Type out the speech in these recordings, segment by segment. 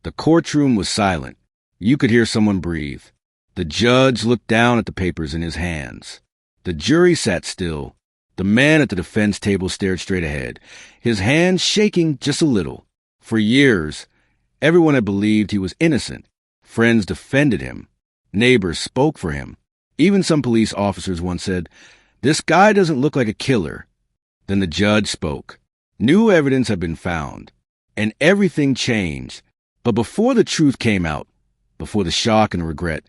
The courtroom was silent. You could hear someone breathe. The judge looked down at the papers in his hands. The jury sat still. The man at the defense table stared straight ahead, his hands shaking just a little. For years, everyone had believed he was innocent. Friends defended him. Neighbors spoke for him. Even some police officers once said, "This guy doesn't look like a killer." Then the judge spoke. New evidence had been found, and everything changed. But before the truth came out, before the shock and regret,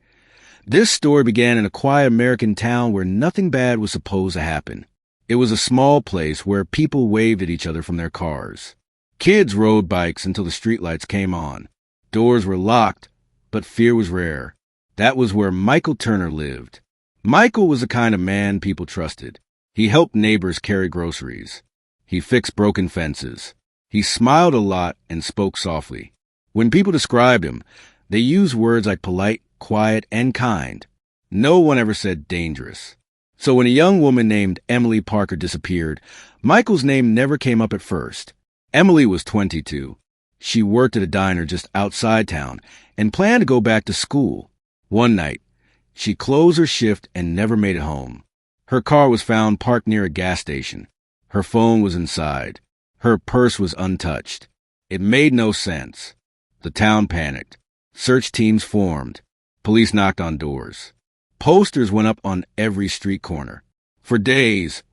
this story began in a quiet American town where nothing bad was supposed to happen. It was a small place where people waved at each other from their cars. Kids rode bikes until the streetlights came on. Doors were locked, but fear was rare. That was where Michael Turner lived. Michael was the kind of man people trusted. He helped neighbors carry groceries. He fixed broken fences. He smiled a lot and spoke softly. When people described him, they used words like polite, quiet, and kind. No one ever said dangerous. So when a young woman named Emily Parker disappeared, Michael's name never came up at first. Emily was 22. She worked at a diner just outside town and planned to go back to school. One night, she closed her shift and never made it home. Her car was found parked near a gas station. Her phone was inside. Her purse was untouched. It made no sense. The town panicked. Search teams formed. Police knocked on doors. Posters went up on every street corner. For days,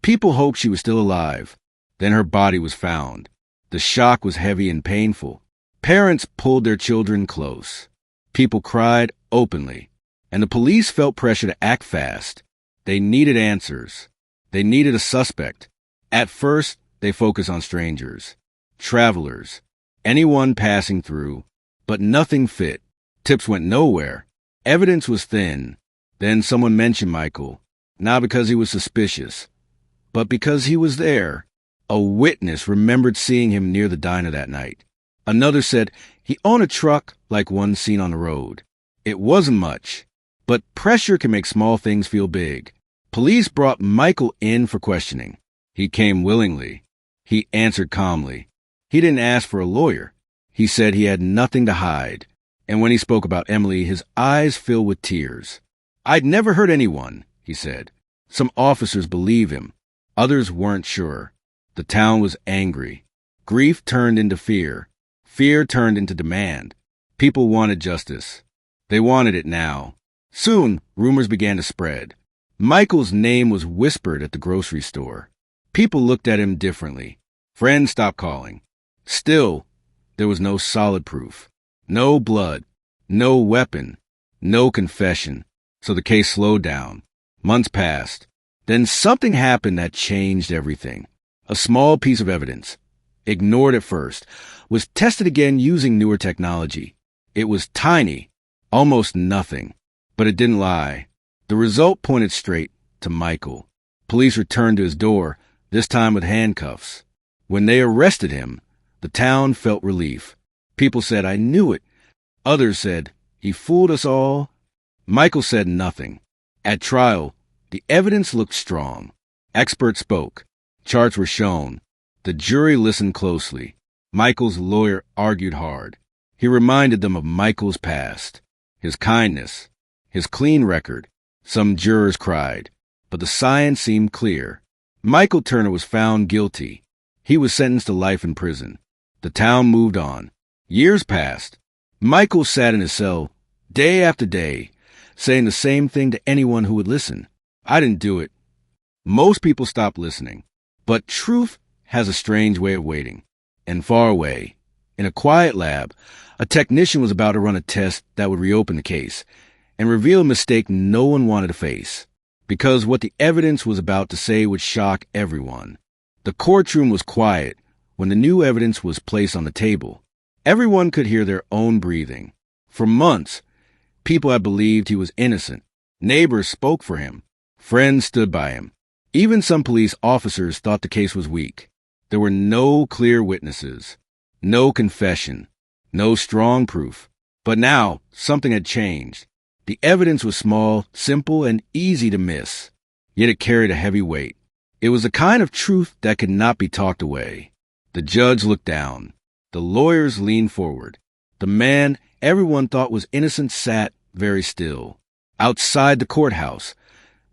people hoped she was still alive. Then her body was found. The shock was heavy and painful. Parents pulled their children close. People cried openly. And the police felt pressure to act fast. They needed answers. They needed a suspect. At first, they focused on strangers, travelers, anyone passing through. But nothing fit. Tips went nowhere. Evidence was thin. Then someone mentioned Michael, not because he was suspicious, but because he was there. A witness remembered seeing him near the diner that night. Another said he owned a truck like one seen on the road. It wasn't much, but pressure can make small things feel big. Police brought Michael in for questioning. He came willingly. He answered calmly. He didn't ask for a lawyer. He said he had nothing to hide. And when he spoke about Emily, his eyes filled with tears. "I'd never hurt anyone," he said. Some officers believed him. Others weren't sure. The town was angry. Grief turned into fear. Fear turned into demand. People wanted justice. They wanted it now. Soon, rumors began to spread. Michael's name was whispered at the grocery store. People looked at him differently. Friends stopped calling. Still, there was no solid proof. No blood. No weapon. No confession. So the case slowed down. Months passed. Then something happened that changed everything. A small piece of evidence, ignored at first, was tested again using newer technology. It was tiny, almost nothing, but it didn't lie. The result pointed straight to Michael. Police returned to his door, this time with handcuffs. When they arrested him, the town felt relief. People said, "I knew it." Others said, "He fooled us all." Michael said nothing. At trial, the evidence looked strong. Experts spoke. Charts were shown. The jury listened closely. Michael's lawyer argued hard. He reminded them of Michael's past, his kindness, his clean record. Some jurors cried, but the science seemed clear. Michael Turner was found guilty. He was sentenced to life in prison. The town moved on. Years passed. Michael sat in his cell day after day, saying the same thing to anyone who would listen. "I didn't do it." Most people stopped listening. But truth has a strange way of waiting. And far away, in a quiet lab, a technician was about to run a test that would reopen the case and reveal a mistake no one wanted to face. Because what the evidence was about to say would shock everyone. The courtroom was quiet when the new evidence was placed on the table. Everyone could hear their own breathing. For months, people had believed he was innocent. Neighbors spoke for him. Friends stood by him. Even some police officers thought the case was weak. There were no clear witnesses, no confession, no strong proof. But now, something had changed. The evidence was small, simple, and easy to miss. Yet it carried a heavy weight. It was the kind of truth that could not be talked away. The judge looked down. The lawyers leaned forward. The man everyone thought was innocent sat very still. Outside the courthouse,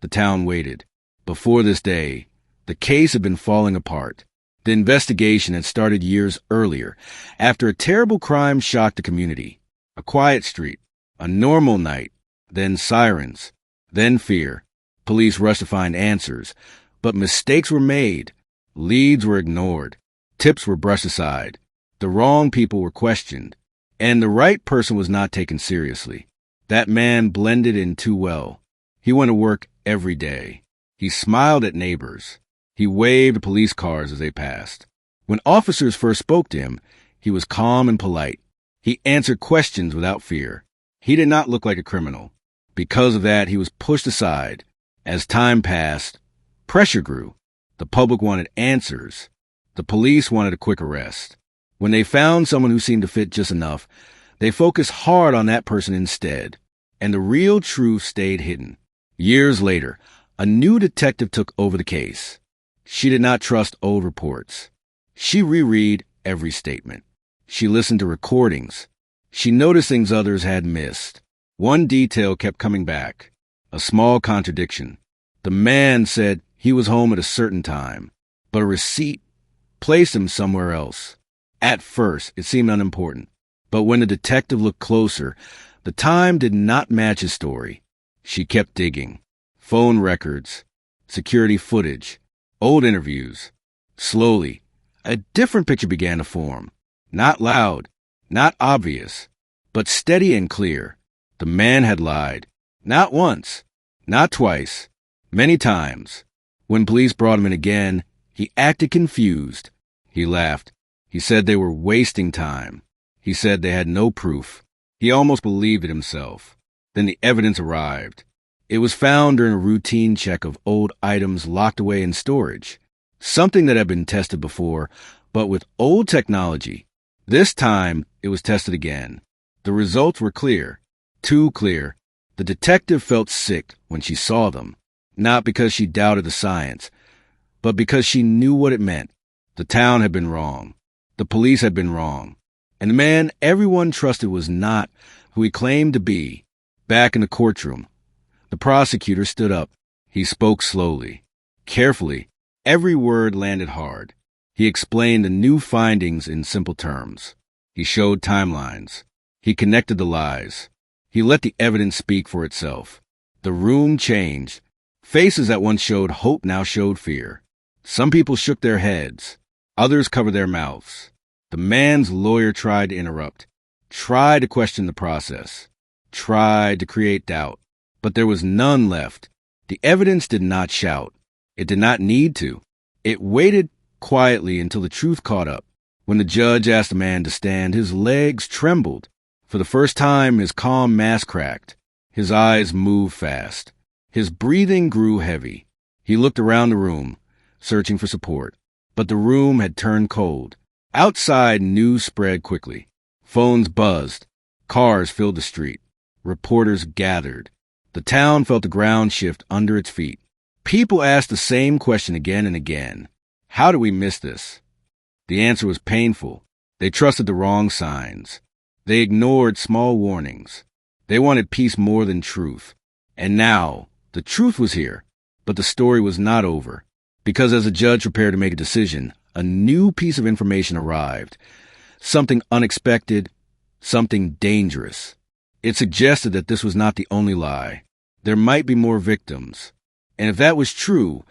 the town waited. Before this day, the case had been falling apart. The investigation had started years earlier, after a terrible crime shocked the community. A quiet street, a normal night, then sirens, then fear. Police rushed to find answers, but mistakes were made. Leads were ignored. Tips were brushed aside. The wrong people were questioned, and the right person was not taken seriously. That man blended in too well. He went to work every day. He smiled at neighbors. He waved at police cars as they passed. When officers first spoke to him, he was calm and polite. He answered questions without fear. He did not look like a criminal. Because of that, he was pushed aside. As time passed, pressure grew. The public wanted answers. The police wanted a quick arrest. When they found someone who seemed to fit just enough, they focused hard on that person instead, and the real truth stayed hidden. Years later, a new detective took over the case. She did not trust old reports. She reread every statement. She listened to recordings. She noticed things others had missed. One detail kept coming back, a small contradiction. The man said he was home at a certain time, but a receipt placed him somewhere else. At first, it seemed unimportant, but when the detective looked closer, the time did not match his story. She kept digging. Phone records, security footage, old interviews. Slowly, a different picture began to form. Not loud, not obvious, but steady and clear. The man had lied. Not once, not twice, many times. When police brought him in again, he acted confused. He laughed. He said they were wasting time. He said they had no proof. He almost believed it himself. Then the evidence arrived. It was found during a routine check of old items locked away in storage. Something that had been tested before, but with old technology. This time, it was tested again. The results were clear. Too clear. The detective felt sick when she saw them. Not because she doubted the science, but because she knew what it meant. The town had been wrong. The police had been wrong. And the man everyone trusted was not who he claimed to be. Back in the courtroom, the prosecutor stood up. He spoke slowly, carefully. Every word landed hard. He explained the new findings in simple terms. He showed timelines. He connected the lies. He let the evidence speak for itself. The room changed. Faces that once showed hope now showed fear. Some people shook their heads. Others covered their mouths. The man's lawyer tried to interrupt, tried to question the process, tried to create doubt. But there was none left. The evidence did not shout. It did not need to. It waited quietly until the truth caught up. When the judge asked the man to stand, his legs trembled. For the first time, his calm mask cracked. His eyes moved fast. His breathing grew heavy. He looked around the room, searching for support. But the room had turned cold. Outside, news spread quickly. Phones buzzed. Cars filled the street. Reporters gathered. The town felt the ground shift under its feet. People asked the same question again and again. How did we miss this? The answer was painful. They trusted the wrong signs. They ignored small warnings. They wanted peace more than truth. And now, the truth was here. But the story was not over. Because as the judge prepared to make a decision, a new piece of information arrived. Something unexpected, something dangerous. It suggested that this was not the only lie. There might be more victims. And if that was true,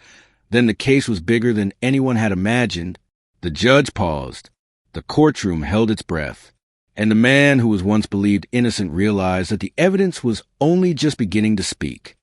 then the case was bigger than anyone had imagined. The judge paused. The courtroom held its breath. And the man who was once believed innocent realized that the evidence was only just beginning to speak.